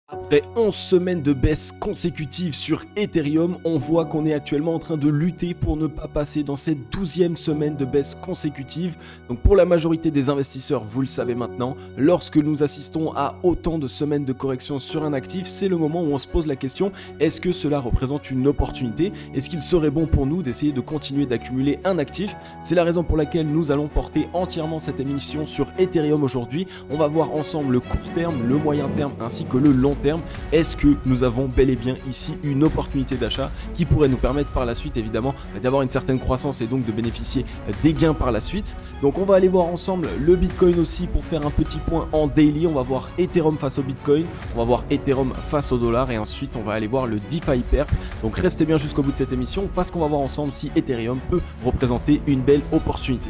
Après 11 semaines de baisse consécutive sur Ethereum, on voit qu'on est actuellement en train de lutter pour ne pas passer dans cette 12e semaine de baisse consécutive. Donc pour la majorité des investisseurs, vous le savez maintenant, lorsque nous assistons à autant de semaines de correction sur un actif, c'est le moment où on se pose la question, est-ce que cela représente une opportunité? Est-ce qu'il serait bon pour nous d'essayer de continuer d'accumuler un actif? C'est la raison pour laquelle nous allons porter entièrement cette émission sur Ethereum aujourd'hui. On va voir ensemble le court terme, le moyen terme ainsi que le long terme. Est-ce que nous avons bel et bien ici une opportunité d'achat qui pourrait nous permettre par la suite évidemment d'avoir une certaine croissance et donc de bénéficier des gains par la suite. Donc on va aller voir ensemble le Bitcoin aussi pour faire un petit point en daily. On va voir Ethereum face au Bitcoin, on va voir Ethereum face au dollar et ensuite on va aller voir le DeFi Perp. Donc restez bien jusqu'au bout de cette émission parce qu'on va voir ensemble si Ethereum peut représenter une belle opportunité.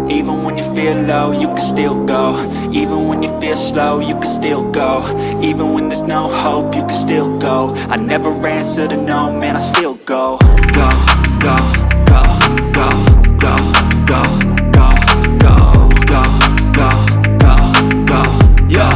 Even when you feel low, you can still go. Even when you feel slow, you can still go. Even when there's no hope, you can still go. I never answer to no, man, I still go. Go, go, go, go, go, go, go, go, go, go, go, go, yo,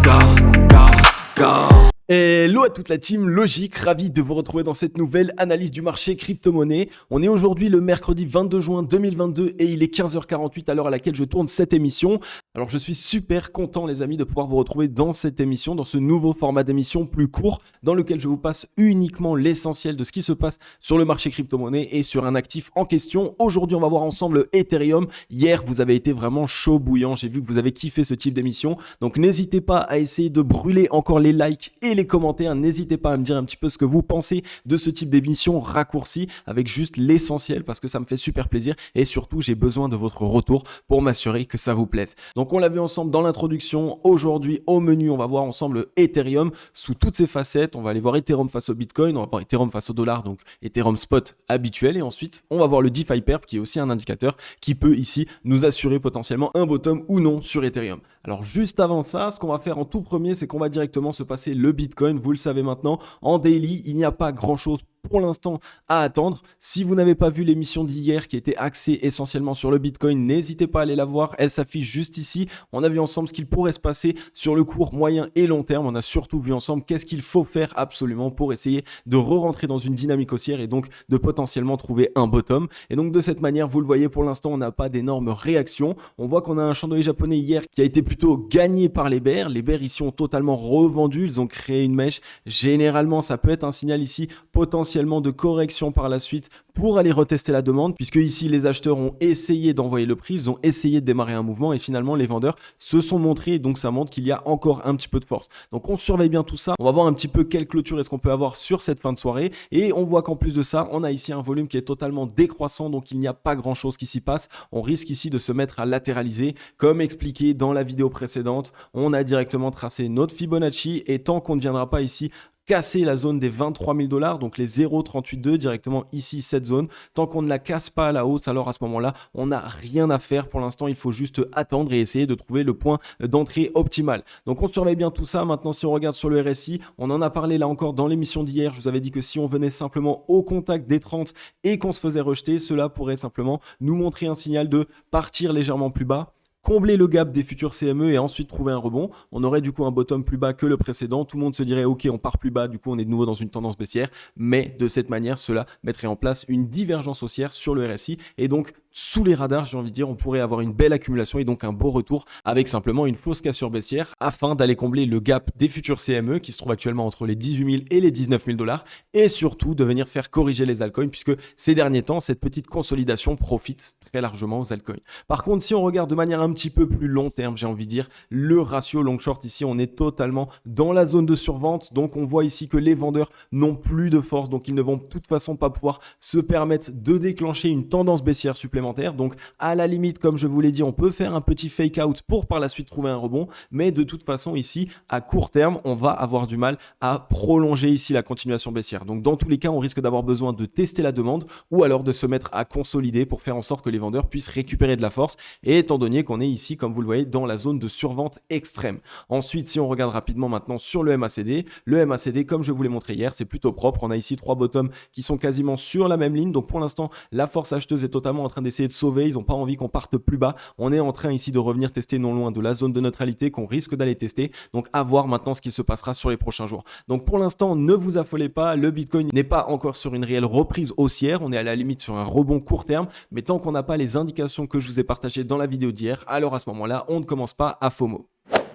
go, go, go. Hello à toute la team Logique, ravi de vous retrouver dans cette nouvelle analyse du marché crypto-monnaie. On est aujourd'hui le mercredi 22 juin 2022 et il est 15h48 à l'heure à laquelle je tourne cette émission. Alors je suis super content les amis de pouvoir vous retrouver dans cette émission, dans ce nouveau format d'émission plus court dans lequel je vous passe uniquement l'essentiel de ce qui se passe sur le marché crypto-monnaie et sur un actif en question. Aujourd'hui on va voir ensemble Ethereum. Hier vous avez été vraiment chaud bouillant, j'ai vu que vous avez kiffé ce type d'émission. Donc n'hésitez pas à essayer de brûler encore les likes et les commentaires, n'hésitez pas à me dire un petit peu ce que vous pensez de ce type d'émission raccourcie avec juste l'essentiel parce que ça me fait super plaisir et surtout j'ai besoin de votre retour pour m'assurer que ça vous plaise. Donc on l'a vu ensemble dans l'introduction, aujourd'hui au menu on va voir ensemble Ethereum sous toutes ses facettes, on va aller voir Ethereum face au Bitcoin, on va voir Ethereum face au dollar, donc Ethereum spot habituel et ensuite on va voir le DeFi Perp qui est aussi un indicateur qui peut ici nous assurer potentiellement un bottom ou non sur Ethereum. Alors juste avant ça, ce qu'on va faire en tout premier c'est qu'on va directement se passer le Bitcoin, vous le savez maintenant, en daily, il n'y a pas grand-chose pour l'instant à attendre. Si vous n'avez pas vu l'émission d'hier qui était axée essentiellement sur le Bitcoin, n'hésitez pas à aller la voir, elle s'affiche juste ici. On a vu ensemble ce qu'il pourrait se passer sur le court, moyen et long terme. On a surtout vu ensemble qu'est-ce qu'il faut faire absolument pour essayer de re-rentrer dans une dynamique haussière et donc de potentiellement trouver un bottom. Et donc de cette manière, vous le voyez pour l'instant, on n'a pas d'énormes réactions. On voit qu'on a un chandelier japonais hier qui a été plutôt gagné par les bears. Les bears ici ont totalement revendu, ils ont créé une mèche. Généralement, ça peut être un signal ici potentiellement de correction par la suite pour aller retester la demande puisque ici les acheteurs ont essayé d'envoyer le prix, ils ont essayé de démarrer un mouvement et finalement les vendeurs se sont montrés, donc ça montre qu'il y a encore un petit peu de force. Donc on surveille bien tout ça, on va voir un petit peu quelle clôture est-ce qu'on peut avoir sur cette fin de soirée et on voit qu'en plus de ça on a ici un volume qui est totalement décroissant, donc il n'y a pas grand chose qui s'y passe. On risque ici de se mettre à latéraliser comme expliqué dans la vidéo précédente. On a directement tracé notre Fibonacci et tant qu'on ne viendra pas ici casser la zone des 23 000 $, donc les 0,382 directement ici cette zone. Tant qu'on ne la casse pas à la hausse, alors à ce moment-là, on n'a rien à faire pour l'instant. Il faut juste attendre et essayer de trouver le point d'entrée optimal. Donc on surveille bien tout ça. Maintenant, si on regarde sur le RSI, on en a parlé là encore dans l'émission d'hier. Je vous avais dit que si on venait simplement au contact des 30 et qu'on se faisait rejeter, cela pourrait simplement nous montrer un signal de partir légèrement plus bas, combler le gap des futurs CME et ensuite trouver un rebond. On aurait du coup un bottom plus bas que le précédent. Tout le monde se dirait ok, on part plus bas, du coup on est de nouveau dans une tendance baissière. Mais de cette manière, cela mettrait en place une divergence haussière sur le RSI et donc sous les radars, j'ai envie de dire, on pourrait avoir une belle accumulation et donc un beau retour avec simplement une fausse cassure baissière afin d'aller combler le gap des futurs CME qui se trouve actuellement entre les 18 000 et les 19 000 $ et surtout de venir faire corriger les altcoins puisque ces derniers temps, cette petite consolidation profite très largement aux altcoins. Par contre, si on regarde de manière un petit peu plus long terme, j'ai envie de dire, le ratio long short ici, on est totalement dans la zone de survente. Donc on voit ici que les vendeurs n'ont plus de force, donc ils ne vont de toute façon pas pouvoir se permettre de déclencher une tendance baissière supplémentaire. Donc à la limite, comme je vous l'ai dit, on peut faire un petit fake out pour par la suite trouver un rebond, mais de toute façon ici à court terme on va avoir du mal à prolonger ici la continuation baissière. Donc dans tous les cas on risque d'avoir besoin de tester la demande ou alors de se mettre à consolider pour faire en sorte que les vendeurs puissent récupérer de la force, et étant donné qu'on est ici, comme vous le voyez, dans la zone de survente extrême. Ensuite, si on regarde rapidement maintenant sur le MACD, comme je vous l'ai montré hier, c'est plutôt propre. On a ici trois bottoms qui sont quasiment sur la même ligne. Donc pour l'instant, la force acheteuse est totalement en train d'essayer essayer de sauver, ils n'ont pas envie qu'on parte plus bas. On est en train ici de revenir tester non loin de la zone de neutralité qu'on risque d'aller tester. Donc à voir maintenant ce qui se passera sur les prochains jours. Donc pour l'instant, ne vous affolez pas, le Bitcoin n'est pas encore sur une réelle reprise haussière, on est à la limite sur un rebond court terme, mais tant qu'on n'a pas les indications que je vous ai partagées dans la vidéo d'hier, alors à ce moment-là, on ne commence pas à FOMO.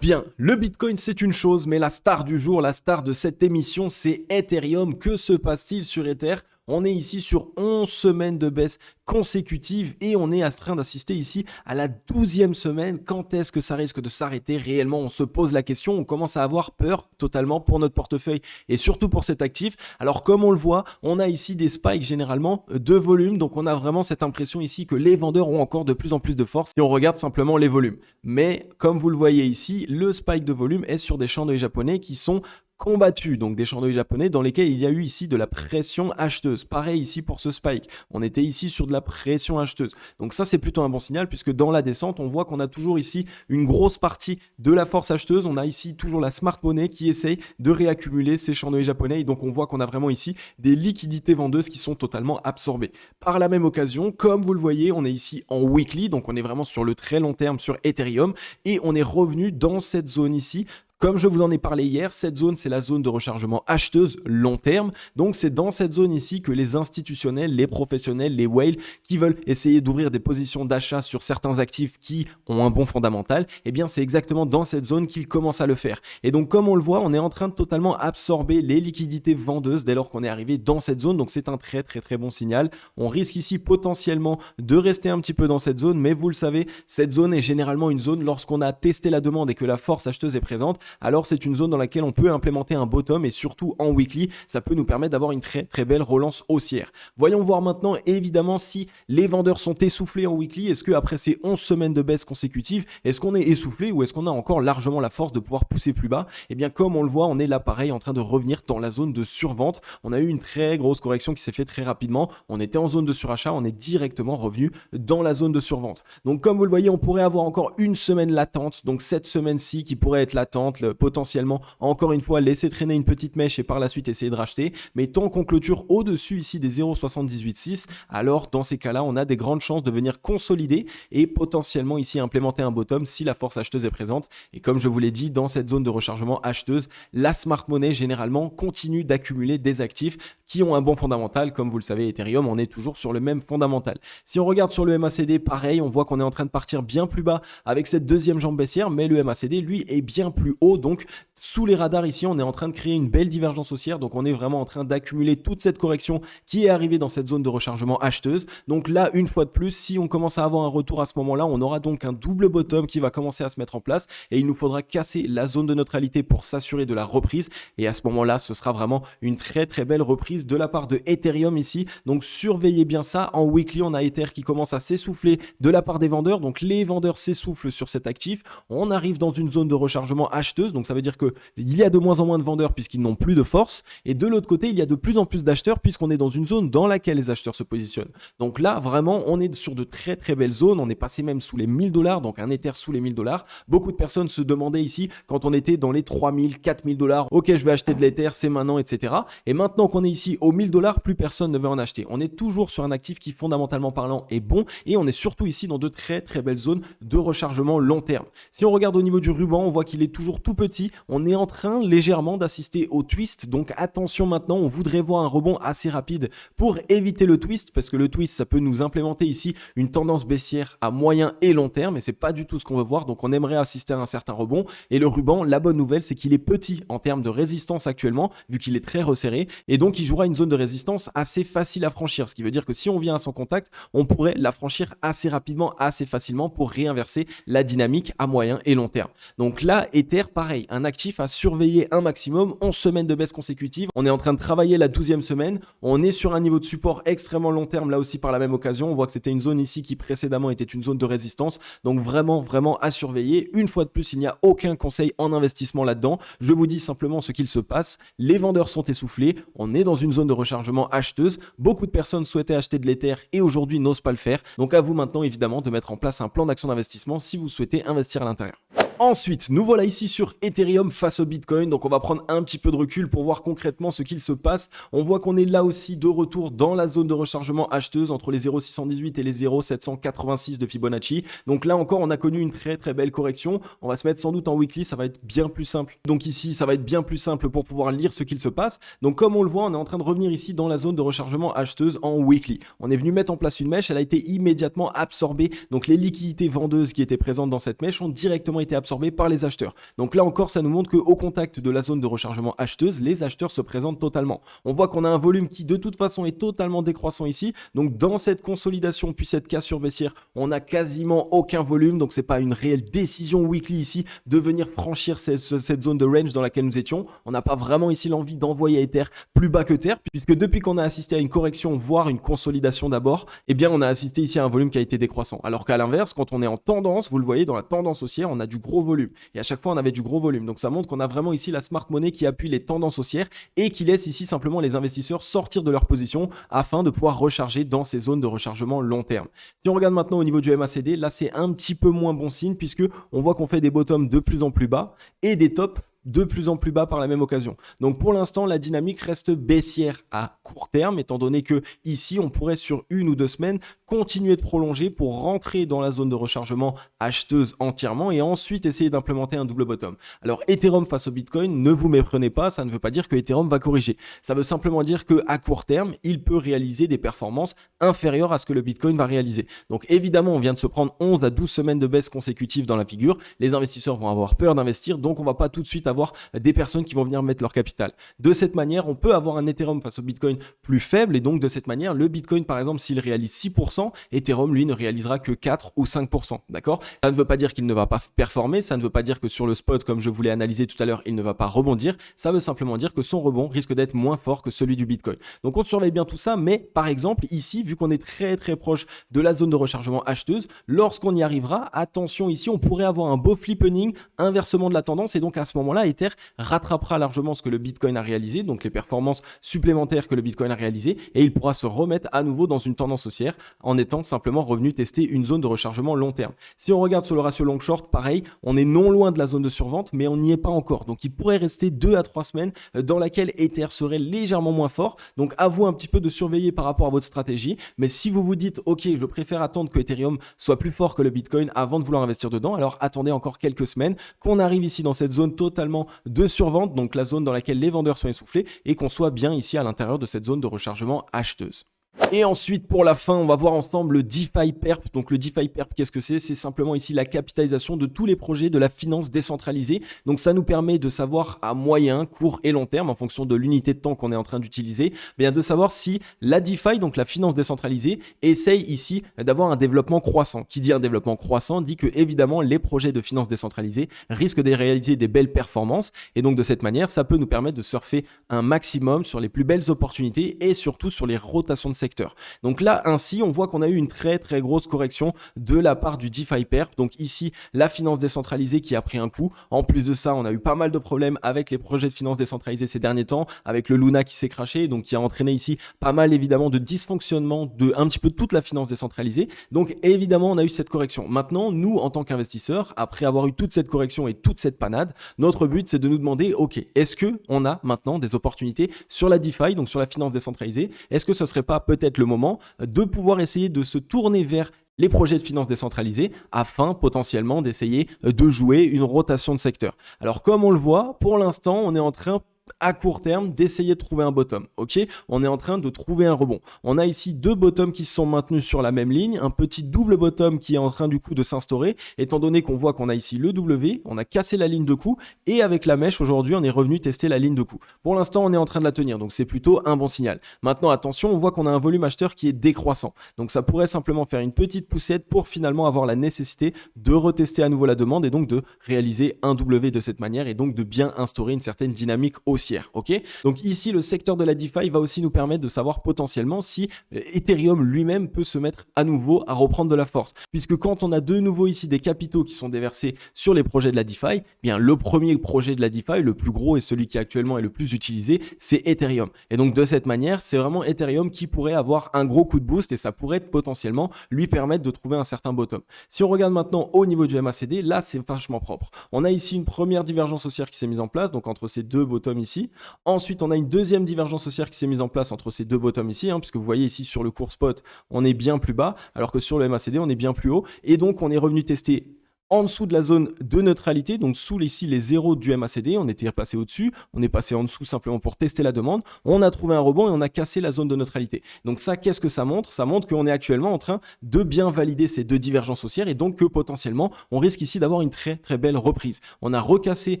Bien, le Bitcoin c'est une chose, mais la star du jour, la star de cette émission, c'est Ethereum. Que se passe-t-il sur Ether ? On est ici sur 11 semaines de baisse consécutive et on est en train d'assister ici à la 12e semaine. Quand est-ce que ça risque de s'arrêter réellement? On se pose la question, on commence à avoir peur totalement pour notre portefeuille et surtout pour cet actif. Alors comme on le voit, on a ici des spikes généralement de volume, donc on a vraiment cette impression ici que les vendeurs ont encore de plus en plus de force si on regarde simplement les volumes. Mais comme vous le voyez ici, le spike de volume est sur des chandeliers japonais qui sont combattus, donc des chandeliers japonais dans lesquels il y a eu ici de la pression acheteuse. Pareil ici pour ce spike, on était ici sur de la pression acheteuse. Donc ça c'est plutôt un bon signal puisque dans la descente on voit qu'on a toujours ici une grosse partie de la force acheteuse. On a ici toujours la smart money qui essaye de réaccumuler ces chandeliers japonais et donc on voit qu'on a vraiment ici des liquidités vendeuses qui sont totalement absorbées. Par la même occasion, comme vous le voyez, on est ici en weekly, donc on est vraiment sur le très long terme sur Ethereum et on est revenu dans cette zone ici. Comme je vous en ai parlé hier, cette zone, c'est la zone de rechargement acheteuse long terme. Donc, c'est dans cette zone ici que les institutionnels, les professionnels, les whales qui veulent essayer d'ouvrir des positions d'achat sur certains actifs qui ont un bon fondamental, eh bien, c'est exactement dans cette zone qu'ils commencent à le faire. Et donc, comme on le voit, on est en train de totalement absorber les liquidités vendeuses dès lors qu'on est arrivé dans cette zone. Donc, c'est un très, très, très bon signal. On risque ici potentiellement de rester un petit peu dans cette zone, mais vous le savez, cette zone est généralement une zone lorsqu'on a testé la demande et que la force acheteuse est présente. Alors c'est une zone dans laquelle on peut implémenter un bottom et surtout en weekly, ça peut nous permettre d'avoir une très très belle relance haussière. Voyons voir maintenant évidemment si les vendeurs sont essoufflés en weekly. Est-ce qu'après ces 11 semaines de baisse consécutive, est-ce qu'on est essoufflé ou est-ce qu'on a encore largement la force de pouvoir pousser plus bas? Eh bien comme on le voit, on est là pareil en train de revenir dans la zone de survente. On a eu une très grosse correction qui s'est faite très rapidement. On était en zone de surachat, on est directement revenu dans la zone de survente. Donc comme vous le voyez, on pourrait avoir encore une semaine latente, donc cette semaine-ci qui pourrait être latente, potentiellement encore une fois laisser traîner une petite mèche et par la suite essayer de racheter, mais tant qu'on clôture au-dessus ici des 0,786, alors dans ces cas-là on a des grandes chances de venir consolider et potentiellement ici implémenter un bottom si la force acheteuse est présente. Et comme je vous l'ai dit, dans cette zone de rechargement acheteuse, la smart money généralement continue d'accumuler des actifs qui ont un bon fondamental. Comme vous le savez, Ethereum, on est toujours sur le même fondamental. Si on regarde sur le MACD, pareil, on voit qu'on est en train de partir bien plus bas avec cette deuxième jambe baissière, mais le MACD lui est bien plus haut. Donc sous les radars ici, on est en train de créer une belle divergence haussière. Donc on est vraiment en train d'accumuler toute cette correction qui est arrivée dans cette zone de rechargement acheteuse. Donc là, une fois de plus, si on commence à avoir un retour à ce moment-là, on aura donc un double bottom qui va commencer à se mettre en place et il nous faudra casser la zone de neutralité pour s'assurer de la reprise. Et à ce moment-là, ce sera vraiment une très très belle reprise de la part de Ethereum ici. Donc surveillez bien ça. En weekly, on a Ether qui commence à s'essouffler de la part des vendeurs. Donc les vendeurs s'essoufflent sur cet actif. On arrive dans une zone de rechargement acheteuse. Donc ça veut dire qu'il y a de moins en moins de vendeurs puisqu'ils n'ont plus de force. Et de l'autre côté, il y a de plus en plus d'acheteurs puisqu'on est dans une zone dans laquelle les acheteurs se positionnent. Donc là, vraiment, on est sur de très très belles zones. On est passé même sous les 1000$, donc un Ether sous les 1000$. Beaucoup de personnes se demandaient ici quand on était dans les 3000, 4000$. Ok, je vais acheter de l'Ether, c'est maintenant, etc. Et maintenant qu'on est ici aux 1000$, plus personne ne veut en acheter. On est toujours sur un actif qui, fondamentalement parlant, est bon. Et on est surtout ici dans de très très belles zones de rechargement long terme. Si on regarde au niveau du ruban, on voit qu'il est toujours tout petit. On est en train légèrement d'assister au twist. Donc attention maintenant, on voudrait voir un rebond assez rapide pour éviter le twist parce que le twist, ça peut nous implémenter ici une tendance baissière à moyen et long terme et c'est pas du tout ce qu'on veut voir. Donc on aimerait assister à un certain rebond et le ruban, la bonne nouvelle, c'est qu'il est petit en termes de résistance actuellement vu qu'il est très resserré et donc il jouera une zone de résistance assez facile à franchir. Ce qui veut dire que si on vient à son contact, on pourrait la franchir assez rapidement, assez facilement pour réinverser la dynamique à moyen et long terme. Donc là, Ether, pareil, un actif à surveiller un maximum, 11 semaines de baisse consécutive. On est en train de travailler la 12e semaine. On est sur un niveau de support extrêmement long terme, là aussi par la même occasion. On voit que c'était une zone ici qui précédemment était une zone de résistance. Donc vraiment, vraiment à surveiller. Une fois de plus, il n'y a aucun conseil en investissement là-dedans. Je vous dis simplement ce qu'il se passe. Les vendeurs sont essoufflés. On est dans une zone de rechargement acheteuse. Beaucoup de personnes souhaitaient acheter de l'Ether et aujourd'hui n'osent pas le faire. Donc à vous maintenant, évidemment, de mettre en place un plan d'action d'investissement si vous souhaitez investir à l'intérieur. Ensuite, nous voilà ici sur Ethereum face au Bitcoin, donc on va prendre un petit peu de recul pour voir concrètement ce qu'il se passe. On voit qu'on est là aussi de retour dans la zone de rechargement acheteuse entre les 0,618 et les 0,786 de Fibonacci. Donc là encore, on a connu une très très belle correction. On va se mettre sans doute en weekly, ça va être bien plus simple. Donc ici, ça va être bien plus simple pour pouvoir lire ce qu'il se passe. Donc comme on le voit, on est en train de revenir ici dans la zone de rechargement acheteuse en weekly. On est venu mettre en place une mèche, elle a été immédiatement absorbée. Donc les liquidités vendeuses qui étaient présentes dans cette mèche ont directement été absorbées par les acheteurs. Donc là encore, ça nous montre qu'au contact de la zone de rechargement acheteuse, les acheteurs se présentent totalement. On voit qu'on a un volume qui de toute façon est totalement décroissant ici. Donc dans cette consolidation puis cette cassure baissière, on n'a quasiment aucun volume. Donc c'est pas une réelle décision weekly ici de venir franchir cette zone de range dans laquelle nous étions. On n'a pas vraiment ici l'envie d'envoyer Ether plus bas que terre, puisque depuis qu'on a assisté à une correction, voire une consolidation d'abord, eh bien on a assisté ici à un volume qui a été décroissant. Alors qu'à l'inverse, quand on est en tendance, vous le voyez dans la tendance haussière, on a du gros volume. Et à chaque fois, on avait du gros volume. Donc ça montre qu'on a vraiment ici la smart money qui appuie les tendances haussières et qui laisse ici simplement les investisseurs sortir de leur position afin de pouvoir recharger dans ces zones de rechargement long terme. Si on regarde maintenant au niveau du MACD, là c'est un petit peu moins bon signe puisque on voit qu'on fait des bottoms de plus en plus bas et des tops de plus en plus bas par la même occasion. Donc pour l'instant, la dynamique reste baissière à court terme, étant donné que ici, on pourrait sur 1 ou 2 semaines continuer de prolonger pour rentrer dans la zone de rechargement acheteuse entièrement et ensuite essayer d'implémenter un double bottom. Alors Ethereum face au Bitcoin, ne vous méprenez pas, ça ne veut pas dire que Ethereum va corriger. Ça veut simplement dire qu'à court terme, il peut réaliser des performances inférieures à ce que le Bitcoin va réaliser. Donc évidemment, on vient de se prendre 11 à 12 semaines de baisse consécutive dans la figure. Les investisseurs vont avoir peur d'investir, donc on va pas tout de suite avoir des personnes qui vont venir mettre leur capital. De cette manière, on peut avoir un Ethereum face au Bitcoin plus faible et donc de cette manière, le Bitcoin par exemple, s'il réalise 6%, Ethereum lui ne réalisera que 4 ou 5%, d'accord? Ça ne veut pas dire qu'il ne va pas performer, ça ne veut pas dire que sur le spot, comme je vous l'ai analysé tout à l'heure, il ne va pas rebondir, ça veut simplement dire que son rebond risque d'être moins fort que celui du Bitcoin. Donc on surveille bien tout ça, mais par exemple ici, vu qu'on est très très proche de la zone de rechargement acheteuse, lorsqu'on y arrivera, attention ici, on pourrait avoir un beau flippening, inversement de la tendance et donc à ce moment-là, Ether rattrapera largement ce que le Bitcoin a réalisé, donc les performances supplémentaires que le Bitcoin a réalisées, et il pourra se remettre à nouveau dans une tendance haussière en étant simplement revenu tester une zone de rechargement long terme. Si on regarde sur le ratio long short, pareil, on est non loin de la zone de survente, mais on n'y est pas encore. Donc il pourrait rester 2 à 3 semaines dans laquelle Ether serait légèrement moins fort. Donc à vous un petit peu de surveiller par rapport à votre stratégie. Mais si vous vous dites, ok, je préfère attendre que Ethereum soit plus fort que le Bitcoin avant de vouloir investir dedans, alors attendez encore quelques semaines qu'on arrive ici dans cette zone totalement de survente, donc la zone dans laquelle les vendeurs sont essoufflés et qu'on soit bien ici à l'intérieur de cette zone de rechargement acheteuse. Et ensuite, pour la fin, on va voir ensemble le DeFi Perp. Donc le DeFi Perp, qu'est-ce que c'est? C'est simplement ici la capitalisation de tous les projets de la finance décentralisée. Donc ça nous permet de savoir à moyen, court et long terme, en fonction de l'unité de temps qu'on est en train d'utiliser, bien de savoir si la DeFi, donc la finance décentralisée, essaye ici d'avoir un développement croissant. Qui dit un développement croissant dit que évidemment les projets de finance décentralisée risquent de réaliser des belles performances. Et donc de cette manière, ça peut nous permettre de surfer un maximum sur les plus belles opportunités et surtout sur les rotations de secteur. Donc là, ainsi, on voit qu'on a eu une très très grosse correction de la part du DeFi Perp. Donc ici, la finance décentralisée qui a pris un coup. En plus de ça, on a eu pas mal de problèmes avec les projets de finance décentralisée ces derniers temps, avec le Luna qui s'est crashé, donc qui a entraîné ici pas mal évidemment de dysfonctionnement de un petit peu toute la finance décentralisée. Donc évidemment, on a eu cette correction. Maintenant, nous, en tant qu'investisseurs, après avoir eu toute cette correction et toute cette panade, notre but, c'est de nous demander, ok, est-ce que on a maintenant des opportunités sur la DeFi, donc sur la finance décentralisée? Est-ce que ce serait pas peut-être le moment de pouvoir essayer de se tourner vers les projets de finance décentralisée afin potentiellement d'essayer de jouer une rotation de secteur. Alors comme on le voit, pour l'instant, on est en train à court terme d'essayer de trouver un bottom, ok? On est en train de trouver un rebond. On a ici 2 bottoms qui se sont maintenus sur la même ligne, un petit double bottom qui est en train du coup de s'instaurer, étant donné qu'on voit qu'on a ici le W, on a cassé la ligne de coup, et avec la mèche aujourd'hui on est revenu tester la ligne de coup. Pour l'instant on est en train de la tenir, donc c'est plutôt un bon signal. Maintenant attention, on voit qu'on a un volume acheteur qui est décroissant, donc ça pourrait simplement faire une petite poussette pour finalement avoir la nécessité de retester à nouveau la demande et donc de réaliser un W de cette manière et donc de bien instaurer une certaine dynamique haussière. haussière, ok? Donc ici, le secteur de la DeFi va aussi nous permettre de savoir potentiellement si Ethereum lui-même peut se mettre à nouveau à reprendre de la force. Puisque quand on a de nouveau ici des capitaux qui sont déversés sur les projets de la DeFi, bien le premier projet de la DeFi, le plus gros et celui qui actuellement est le plus utilisé, c'est Ethereum. Et donc de cette manière, c'est vraiment Ethereum qui pourrait avoir un gros coup de boost et ça pourrait potentiellement lui permettre de trouver un certain bottom. Si on regarde maintenant au niveau du MACD, là c'est vachement propre. On a ici une première divergence haussière qui s'est mise en place, donc entre ces deux bottoms ici. Ensuite, on a une deuxième divergence haussière qui s'est mise en place entre ces deux bottoms ici, puisque vous voyez ici sur le cours spot, on est bien plus bas, alors que sur le MACD, on est bien plus haut. Et donc, on est revenu tester en dessous de la zone de neutralité, donc sous ici les zéros du MACD, on était passé au-dessus, on est passé en dessous simplement pour tester la demande, on a trouvé un rebond et on a cassé la zone de neutralité. Donc ça, qu'est-ce que ça montre? Ça montre qu'on est actuellement en train de bien valider ces deux divergences haussières et donc que potentiellement, on risque ici d'avoir une très très belle reprise. On a recassé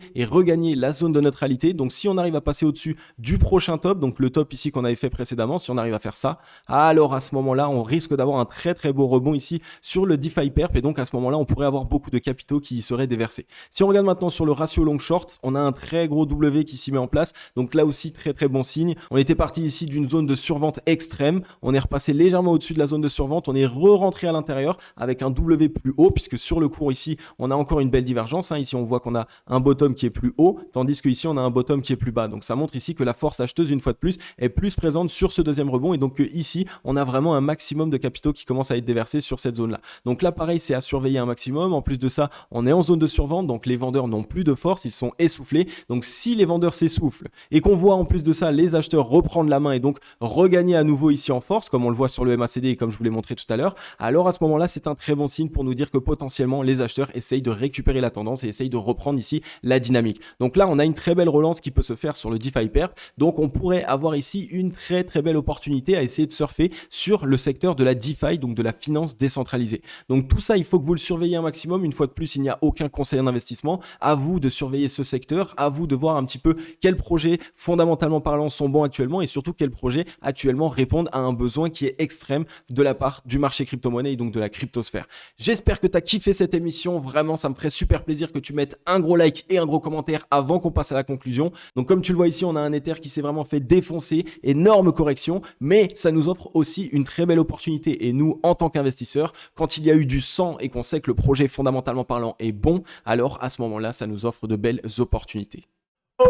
et regagné la zone de neutralité, donc si on arrive à passer au-dessus du prochain top, donc le top ici qu'on avait fait précédemment, si on arrive à faire ça, alors à ce moment-là, on risque d'avoir un très très beau rebond ici sur le DeFi Perp et donc à ce moment-là, on pourrait avoir beaucoup de capitaux qui y seraient déversés. Si on regarde maintenant sur le ratio long short, on a un très gros W qui s'y met en place. Donc là aussi, très très bon signe. On était parti ici d'une zone de survente extrême. On est repassé légèrement au-dessus de la zone de survente. On est re-rentré à l'intérieur avec un W plus haut puisque sur le cours ici, on a encore une belle divergence. Ici, on voit qu'on a un bottom qui est plus haut, tandis qu'ici, on a un bottom qui est plus bas. Donc ça montre ici que la force acheteuse, une fois de plus, est plus présente sur ce deuxième rebond et donc ici, on a vraiment un maximum de capitaux qui commencent à être déversés sur cette zone-là. Donc là, pareil, c'est à surveiller un maximum. En plus de ça, on est en zone de survente, donc les vendeurs n'ont plus de force, ils sont essoufflés. Donc si les vendeurs s'essoufflent et qu'on voit en plus de ça les acheteurs reprendre la main et donc regagner à nouveau ici en force, comme on le voit sur le MACD et comme je vous l'ai montré tout à l'heure, alors à ce moment-là, c'est un très bon signe pour nous dire que potentiellement les acheteurs essayent de récupérer la tendance et essayent de reprendre ici la dynamique. Donc là, on a une très belle relance qui peut se faire sur le DeFi Perp. Donc on pourrait avoir ici une très très belle opportunité à essayer de surfer sur le secteur de la DeFi, donc de la finance décentralisée. Donc tout ça, il faut que vous le surveillez un maximum. Une fois de plus, il n'y a aucun conseiller d'investissement. À vous de surveiller ce secteur, à vous de voir un petit peu quels projets fondamentalement parlant sont bons actuellement et surtout quels projets actuellement répondent à un besoin qui est extrême de la part du marché crypto-monnaie et donc de la cryptosphère. J'espère que tu as kiffé cette émission. Vraiment, ça me ferait super plaisir que tu mettes un gros like et un gros commentaire avant qu'on passe à la conclusion. Donc comme tu le vois ici, on a un Ether qui s'est vraiment fait défoncer, énorme correction, mais ça nous offre aussi une très belle opportunité. Et nous, en tant qu'investisseurs, quand il y a eu du sang et qu'on sait que le projet fondamentalement parlant est bon, alors à ce moment-là, ça nous offre de belles opportunités.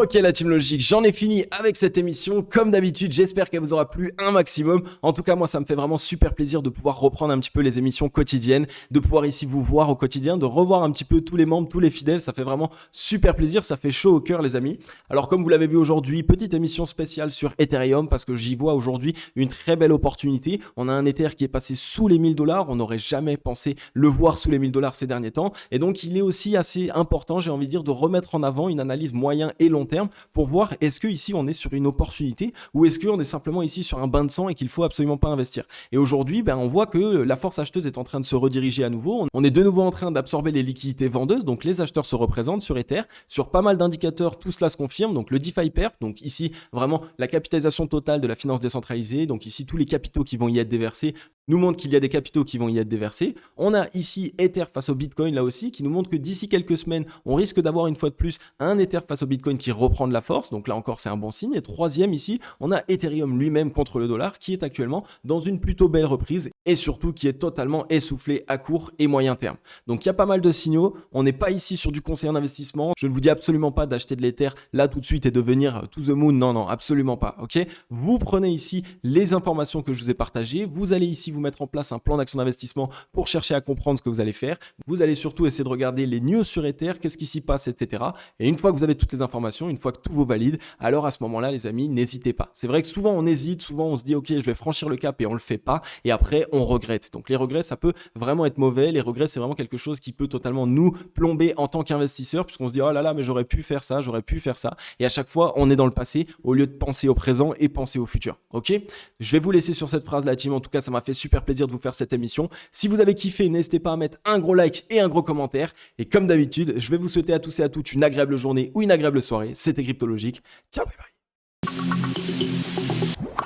Ok la team logique, j'en ai fini avec cette émission. Comme d'habitude, j'espère qu'elle vous aura plu un maximum. En tout cas, moi, ça me fait vraiment super plaisir de pouvoir reprendre un petit peu les émissions quotidiennes, de pouvoir ici vous voir au quotidien, de revoir un petit peu tous les membres, tous les fidèles. Ça fait vraiment super plaisir, ça fait chaud au cœur les amis. Alors comme vous l'avez vu aujourd'hui, petite émission spéciale sur Ethereum parce que j'y vois aujourd'hui une très belle opportunité. On a un Ether qui est passé sous les 1000 $. On n'aurait jamais pensé le voir sous les 1000 $ ces derniers temps. Et donc, il est aussi assez important, j'ai envie de dire, de remettre en avant une analyse moyen et long terme pour voir est-ce que ici on est sur une opportunité ou est-ce qu'on est simplement ici sur un bain de sang et qu'il faut absolument pas investir. Et aujourd'hui, on voit que la force acheteuse est en train de se rediriger à nouveau. On est de nouveau en train d'absorber les liquidités vendeuses, donc les acheteurs se représentent sur Ether. Sur pas mal d'indicateurs, tout cela se confirme. Donc le DeFi Perp, donc ici vraiment la capitalisation totale de la finance décentralisée, donc ici tous les capitaux qui vont y être déversés nous montre qu'il y a des capitaux qui vont y être déversés. On a ici Ether face au Bitcoin là aussi qui nous montre que d'ici quelques semaines, on risque d'avoir une fois de plus un Ether face au Bitcoin qui reprend de la force. Donc là encore, c'est un bon signe. Et troisième ici, on a Ethereum lui-même contre le dollar qui est actuellement dans une plutôt belle reprise et surtout qui est totalement essoufflé à court et moyen terme. Donc il y a pas mal de signaux. On n'est pas ici sur du conseil en investissement. Je ne vous dis absolument pas d'acheter de l'Ether là tout de suite et de venir to the moon. Non, non, absolument pas. Ok, vous prenez ici les informations que je vous ai partagées. Vous allez ici vous mettre en place un plan d'action d'investissement pour chercher à comprendre ce que vous allez faire. Vous allez surtout essayer de regarder les news sur Ether, qu'est-ce qui s'y passe, etc. Et une fois que vous avez toutes les informations, une fois que tout vous valide, alors à ce moment-là, les amis, n'hésitez pas. C'est vrai que souvent on hésite, souvent on se dit ok, je vais franchir le cap et on le fait pas. Et après, on regrette. Donc les regrets, ça peut vraiment être mauvais. Les regrets, c'est vraiment quelque chose qui peut totalement nous plomber en tant qu'investisseur, puisqu'on se dit oh là là, mais j'aurais pu faire ça, j'aurais pu faire ça. Et à chaque fois, on est dans le passé au lieu de penser au présent et penser au futur. Ok, je vais vous laisser sur cette phrase, la team. En tout cas, ça m'a fait super plaisir de vous faire cette émission. Si vous avez kiffé, n'hésitez pas à mettre un gros like et un gros commentaire. Et comme d'habitude, je vais vous souhaiter à tous et à toutes une agréable journée ou une agréable soirée. C'était Cryptologique. Ciao, bye bye.